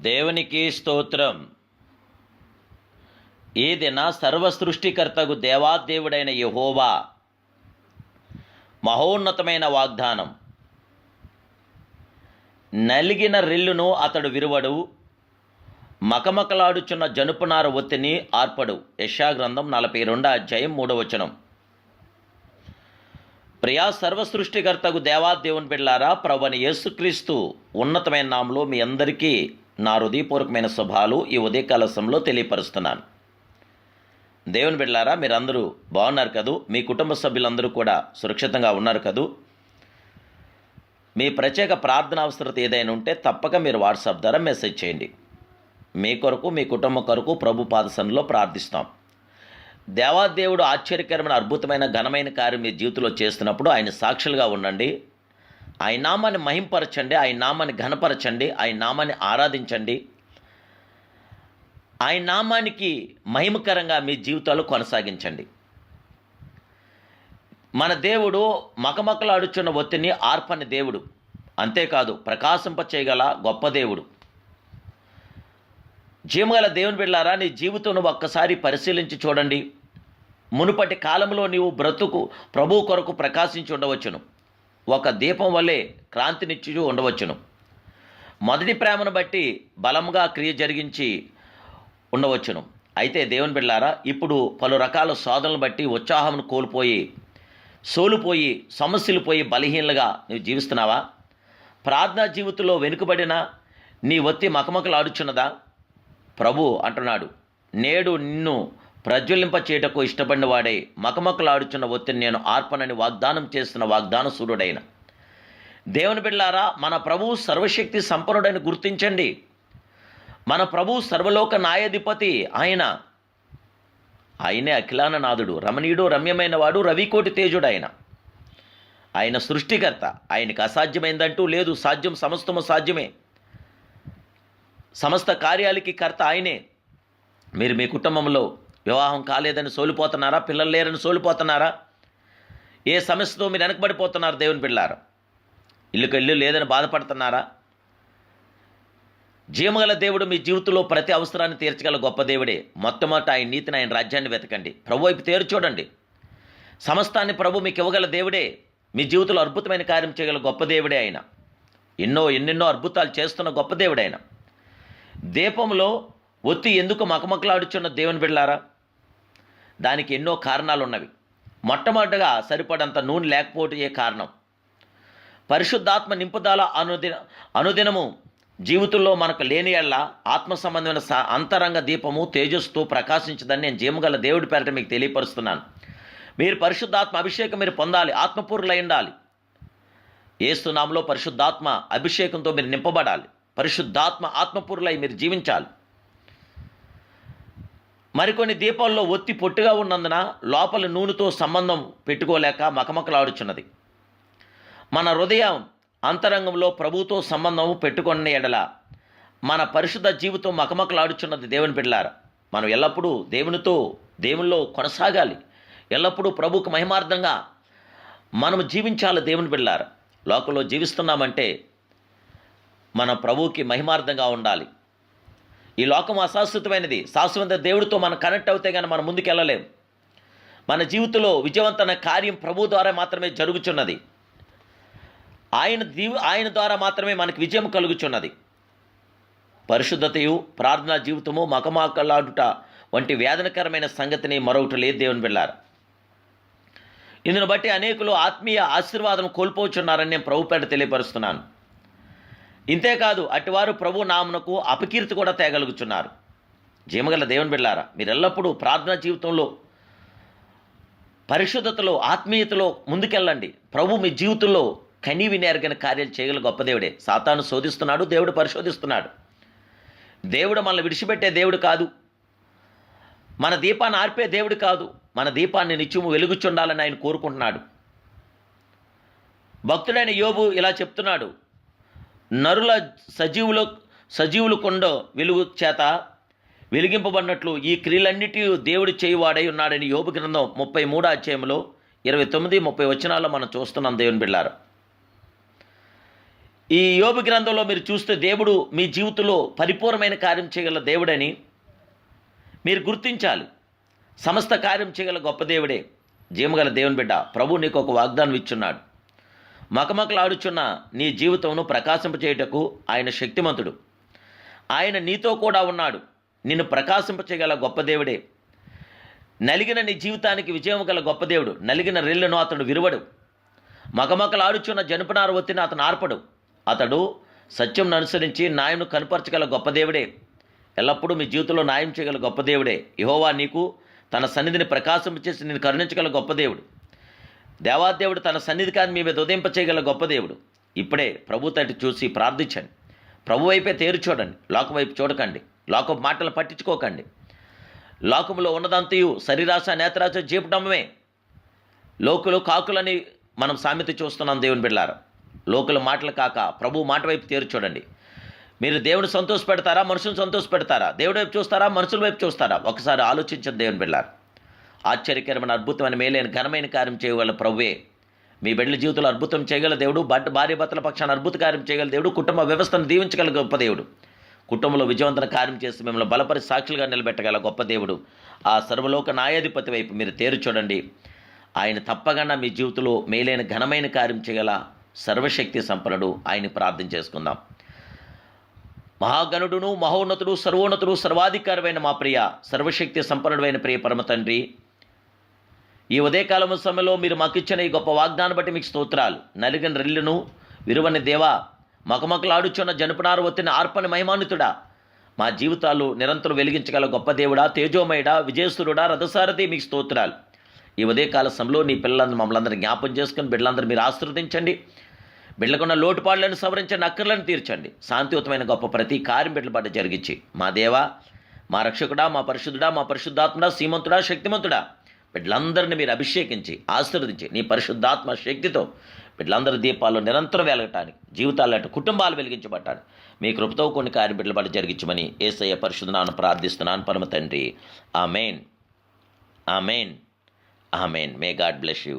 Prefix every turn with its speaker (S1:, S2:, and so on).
S1: దేవునికి స్తోత్రం. ఈ దిన సర్వసృష్టికర్తకు దేవాదేవుడైన యెహోవా మహోన్నతమైన వాగ్దానం. నలిగిన రెల్లును అతడు విరువడు, మకమకలాడుచున్న జనుపునార ఒత్తిని ఆర్పడు. యెషయా గ్రంథం 42:3. ప్రియా సర్వసృష్టికర్తకు దేవాదేవుని బిడ్డలారా, ప్రభువైన యేసుక్రీస్తు ఉన్నతమైన నామములో మీ అందరికీ నా హృదయపూర్వకమైన శుభాలు ఈ ఉదయకాల సమయంలో తెలియపరుస్తున్నాను. దేవుని బిడ్డలారా, మీరందరూ బాగున్నారు కదూ? మీ కుటుంబ సభ్యులందరూ కూడా సురక్షితంగా ఉన్నారు కదూ? మీ ప్రత్యేక ప్రార్థన అవసరత ఏదైనా ఉంటే తప్పక మీరు వాట్సాప్ ద్వారా మెసేజ్ చేయండి. మీ కొరకు, మీ కుటుంబం కొరకు ప్రభు పాదసన్నిధిలో ప్రార్థిస్తాం. దేవాదేవుడు ఆశ్చర్యకరమైన, అద్భుతమైన, ఘనమైన కార్యం మీ జీవితంలో చేస్తున్నప్పుడు ఆయన సాక్షులుగా ఉండండి. ఆయన నామాన్ని మహింపరచండి, ఆయన నామాన్ని ఘనపరచండి, ఆయన నామాన్ని ఆరాధించండి. ఆయన నామానికి మహిమకరంగా మీ జీవితాలు కొనసాగించండి. మన దేవుడు మకమకలాడుచున్న ఒత్తిడిని ఆర్పని దేవుడు. అంతేకాదు, ప్రకాశింప చేయగల గొప్ప దేవుడు. జీవగల దేవుని బిడ్డలారా, నీ జీవితం ఒక్కసారి పరిశీలించి చూడండి. మునుపటి కాలంలో నీవు బ్రతుకు ప్రభు కొరకు ప్రకాశించి ఉండవచ్చును. ఒక దీపం వల్లే క్రాంతినిచ్చి ఉండవచ్చును. మొదటి ప్రేమను బట్టి బలంగా క్రియ జరిగించి ఉండవచ్చును. అయితే దేవుని బిడ్డలారా, ఇప్పుడు పలు రకాల శోధనలు బట్టి ఉత్సాహం కోల్పోయి, సోలుపోయి, సమస్యలు పోయి బలహీనలుగా నువ్వు జీవిస్తున్నావా? ప్రార్థనా జీవితంలో వెనుకబడిన నీ ఒత్తి మకమకలాడుచున్నదా? ప్రభు అంటున్నాడు, నేడు నిన్ను ప్రజ్వలింప చేయటకు ఇష్టపడిన వాడే మకమకలాడుచున్న ఒత్తిడిని నేను ఆర్పనని వాగ్దానం చేస్తున్న వాగ్దాన సూర్యుడైన దేవుని బిడ్డలారా, మన ప్రభువు సర్వశక్తి సంపన్నుడని గుర్తించండి. మన ప్రభు సర్వలోక న్యాయాధిపతి. ఆయనే అఖిలాన నాథుడు, రమణీయుడు, రమ్యమైన వాడు, రవికోటి తేజుడు. ఆయన సృష్టికర్త. ఆయనకు అసాధ్యమైందంటూ లేదు. సాధ్యం సమస్తము సాధ్యమే. సమస్త కార్యాలకి కర్త ఆయనే. మీరు మీ కుటుంబంలో వివాహం కాలేదని సోలిపోతున్నారా? పిల్లలు లేరని సోలిపోతున్నారా? ఏ సమస్యతో మీరు వెనకబడిపోతున్నారు? దేవుని బిడ్డలారా, ఇల్లు లేదని బాధపడుతున్నారా? జీవగల దేవుడు మీ జీవితంలో ప్రతి అవసరాన్ని తీర్చగల గొప్ప దేవుడే. మొట్టమొదట ఆయన నీతిని, ఆయన రాజ్యాన్ని వెతకండి. ప్రభు వైపు తేరు చూడండి. సమస్తాన్ని ప్రభు మీకు ఇవ్వగల దేవుడే. మీ జీవితంలో అద్భుతమైన కార్యం చేయగల గొప్ప దేవుడే ఆయన. ఎన్నెన్నో అద్భుతాలు చేస్తున్న గొప్ప దేవుడే ఆయన. దీపంలో ఒత్తి ఎందుకు మకమకలాడుచున్న దేవుని బిడ్డలారా? దానికి ఎన్నో కారణాలు ఉన్నవి. మొట్టమొదటిగా సరిపడంత నూనె లేకపోవటే కారణం. పరిశుద్ధాత్మ నింపుదల అనుదినము జీవితంలో మనకు లేని ఎళ్ళ ఆత్మ సంబంధమైన అంతరంగ దీపము తేజస్తో ప్రకాశించదని నేను జీవగల దేవుడి పేరిట మీకు తెలియపరుస్తున్నాను. మీరు పరిశుద్ధాత్మ అభిషేకం మీరు పొందాలి. ఆత్మపూర్ణులై ఉండాలి. యేసు నామములో పరిశుద్ధాత్మ అభిషేకంతో మీరు నింపబడాలి. పరిశుద్ధాత్మ ఆత్మపూర్ణులై మీరు జీవించాలి. మరికొన్ని దీపాల్లో ఒత్తి పొట్టుగా ఉన్నందున లోపల నూనెతో సంబంధం పెట్టుకోలేక మకమకలాడుచున్నది. మన హృదయం అంతరంగంలో ప్రభుతో సంబంధం పెట్టుకున్న ఎడల మన పరిశుద్ధ జీవితం మకమకలాడుచున్నది. దేవుని బిడ్డలారా, మనం ఎల్లప్పుడూ దేవునిలో కొనసాగాలి. ఎల్లప్పుడూ ప్రభువుకు మహిమార్థంగా మనం జీవించాలి. దేవుని బిడ్డలారా, లోకంలో జీవిస్తున్నామంటే మన ప్రభువుకి మహిమార్థంగా ఉండాలి. ఈ లోకం అశాశ్వతమైనది. శాశ్వత దేవుడితో మనం కనెక్ట్ అవుతే కానీ మనం ముందుకు వెళ్ళలేం. మన జీవితంలో విజయవంతమైన కార్యం ప్రభు ద్వారా మాత్రమే జరుగుచున్నది. ఆయన ద్వారా మాత్రమే మనకు విజయం కలుగుచున్నది. పరిశుద్ధతయు ప్రార్థనా జీవితము మకమకలాడుట వంటి వేదనకరమైన సంగతిని మరొకటి లేదు. దేవుని బిడ్డలారా, ఇందును బట్టి అనేకులు ఆత్మీయ ఆశీర్వాదం కోల్పోచున్నారని నేను ప్రభు పేరిట తెలియపరుస్తున్నాను. ఇంతేకాదు, అటివారు ప్రభు నామమునకు అపకీర్తి కూడా తేగలుగుచున్నారు. జీవగల దేవుని బిడ్డలారా, మీరు ఎల్లప్పుడూ ప్రార్థనా జీవితంలో పరిశుద్ధతలో, ఆత్మీయతలో ముందుకెళ్ళండి. ప్రభు మీ జీవితంలో కనీవి నేరగని కార్యాలు చేయగల గొప్ప దేవుడే. సాతాను శోధిస్తున్నాడు, దేవుడు పరిశోధిస్తున్నాడు. దేవుడు మనల్ని విడిచిపెట్టే దేవుడు కాదు. మన దీపాన్ని ఆర్పే దేవుడు కాదు. మన దీపాన్ని నిత్యము వెలుగుచుండాలని ఆయన కోరుకుంటున్నాడు. భక్తుడైన యోబు ఇలా చెప్తున్నాడు, నరుల సజీవులు కొండ వెలుగు చేత వెలిగింపబడినట్లు ఈ క్రియలన్నిటి దేవుడు చేయువాడై ఉన్నాడని యోబు గ్రంథం 33 29-30 వచనాల్లో మనం చూస్తున్నాం. దేవుని బిడ్డలారా, ఈ యోబు గ్రంథంలో మీరు చూస్తే దేవుడు మీ జీవితంలో పరిపూర్ణమైన కార్యం చేయగల దేవుడని మీరు గుర్తించాలి. సమస్త కార్యం చేయగల గొప్ప దేవుడే. జీవగల దేవుని బిడ్డ, ప్రభు నీకు ఒక వాగ్దానం ఇచ్చున్నాడు. మకమకలాడుచున్న నీ జీవితమును ప్రకాశింపచేయుటకు ఆయన శక్తిమంతుడు. ఆయన నీతో కూడా ఉన్నాడు. నిన్ను ప్రకాశింపచేయగల గొప్ప దేవుడే. నలిగిన నీ జీవితానికి విజయం గల గొప్ప దేవుడు. నలిగిన రెల్లును అతడు విరువడు. మకమకలాడుచున్న జనపనార ఒత్తిని అతను ఆర్పడు. అతడు సత్యం అనుసరించి న్యాయంను కనపరచగల గొప్ప దేవుడే. ఎల్లప్పుడూ మీ జీవితంలో న్యాయం చేయగల గొప్ప దేవుడే. యెహోవా నీకు తన సన్నిధిని ప్రకాశింపచేసి నిన్ను కరుణించగల గొప్ప దేవుడు. దేవాదేవుడు తన సన్నిధి కాని మీ మీద ఉదయింప చేయగల గొప్ప దేవుడు. ఇప్పుడే ప్రభు తట్టు చూసి ప్రార్థించండి. ప్రభు వైపే తేరు చూడండి. లోకం వైపు చూడకండి. లోకం మాటలు పట్టించుకోకండి. లోకంలో ఉన్నదంతయు శరీరాశ నేత్రాశ జీపటమే. లోకులు కాకులని మనం సామెత చూస్తున్నాం. దేవుని బిడ్డలారా, లోకుల మాటలు కాక ప్రభు మాట వైపు తేరు చూడండి. మీరు దేవుని సంతోష పెడతారా, మనుషులను సంతోష పెడతారా? దేవుడి వైపు చూస్తారా, మనుషుల వైపు చూస్తారా? ఒకసారి ఆలోచించండి దేవుని బిడ్డలారా. ఆశ్చర్యకరమైన అద్భుతమైన మేలైన ఘనమైన కార్యం చేయగల ప్రభువే మీ బిడ్డల జీవితంలో అద్భుతం చేయగల దేవుడు. భార్య భర్తల పక్షాన అద్భుత కార్యం చేయగల దేవుడు. కుటుంబ వ్యవస్థను దీవించగల గొప్ప దేవుడు. కుటుంబంలో విజయవంతమైన కార్యం చేసి మిమ్మల్ని బలపరి సాక్షులుగా నిలబెట్టగల గొప్ప దేవుడు. ఆ సర్వలోక న్యాయాధిపతి వైపు మీరు తేరు చూడండి. ఆయన తప్పకుండా మీ జీవితంలో మేలైన ఘనమైన కార్యం చేయగల సర్వశక్తి సంపన్నుడు. ఆయన్ని ప్రార్థన చేసుకుందాం. మహాగణుడును మహోన్నతుడు సర్వోన్నతుడు సర్వాధికారమైన మా ప్రియ సర్వశక్తి సంపన్నుడైన ప్రియ పరమ తండ్రి, ఈ ఉదయకాలం సమయంలో మీరు మాకు ఇచ్చిన ఈ గొప్ప వాగ్దానం బట్టి మీకు స్తోత్రాలు. నలిగిన రెల్లును విరువని దేవా, మకమకలాడుచున్న జనపనార ఒత్తిన ఆర్పణ మహిమాన్వితుడా, మా జీవితాలు నిరంతరం వెలిగించగల గొప్ప దేవుడా, తేజోమయుడా, విజయసురుడా, రథసారథి, మీకు స్తోత్రాలు. ఈ ఉదయకాల సమయంలో నీ పిల్లలందరూ మమ్మల్ని అందరూ జ్ఞాపం చేసుకుని బిడ్డలందరూ మీరు ఆశీర్వదించండి. బిడ్డకున్న లోటుపాట్లను సవరించండి, అక్కర్లను తీర్చండి. శాంతియుతమైన గొప్ప ప్రతి కార్యం బిడ్డల పట్ల జరిగించి మా దేవా, మా రక్షకుడా, మా పరిశుద్ధుడా, మా పరిశుద్ధాత్ముడా, సీమంతుడా, శక్తిమంతుడా, బిడ్డలందరినీ మీరు అభిషేకించి ఆశీర్వదించి నీ పరిశుద్ధాత్మ శక్తితో బిడ్డలందరి దీపాల్లో నిరంతరం వెలగటానికి, జీవితాలు కుటుంబాలు వెలిగించబట్టానికి మీ కృపతో కొన్ని కార్యం బిడ్డల పట్ల జరిగించమని యేసయ్య పరిశుద్ధనామమున ప్రార్థిస్తున్నాను పరమ తండ్రి. Amen, amen, amen. May God bless you.